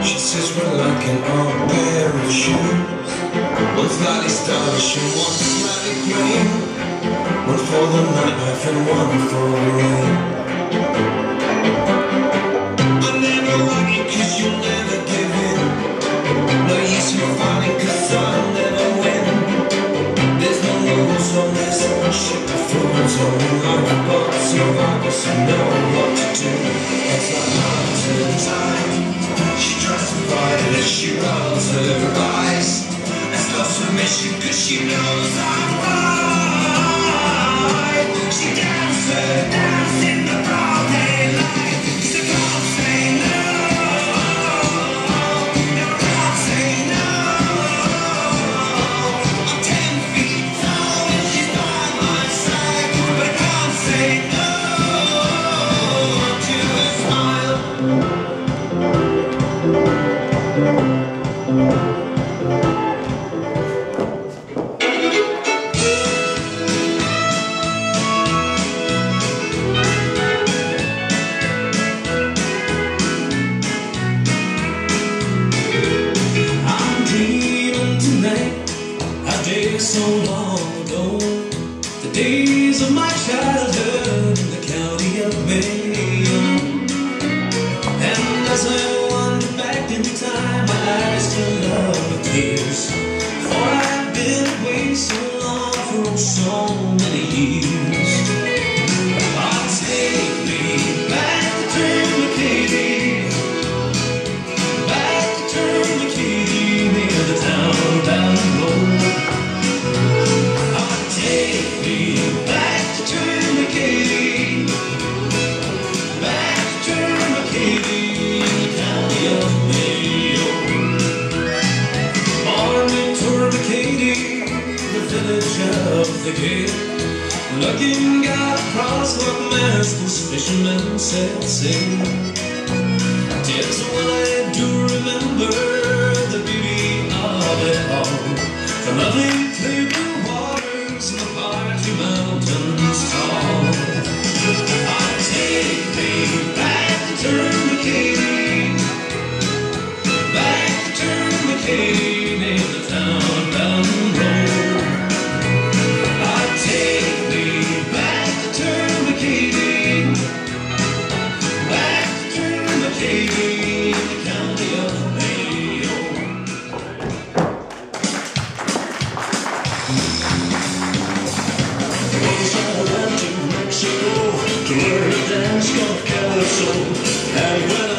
She says we're like an old pair of shoes. One slightly stylish and one slightly green. One for the nightlife and one for the rain. I never like you cause you never give in. No use in fighting cause I'll never win. There's no rules on this ship of fools. Only lifeboat survivors who know what to do. It's like mountain time. She tries to fight it as she rolls her eyes. That's no submission cause she knows I'm right. She dances in the broad daylight. So come say no. Never come say no. I'm 10 feet tall and she's by my side. But I can't say no to a smile. I'm dreaming tonight, a day so long ago, the days of my childhood in the county of Mayo. And as I wander back in time, my eyes fill up with tears, for I've been away so long for so many years. Oh, take me back to Turnberry, back to Turnberry, near the town down the road. Oh, take me back to Turnberry, back to Turnberry. The village of the gate, looking out across what Master's fishermen said sail. Tis when I do remember the beauty of it all, the lovely clear blue waters and the party mountains tall. Oh, take me back to Turnberry, back to Turnberry, near the town down the road. Oh, take me back to Turnberry, back to Turnberry, the county of Mayo. Once I went to Mexico to learn to dance called calypso, and when I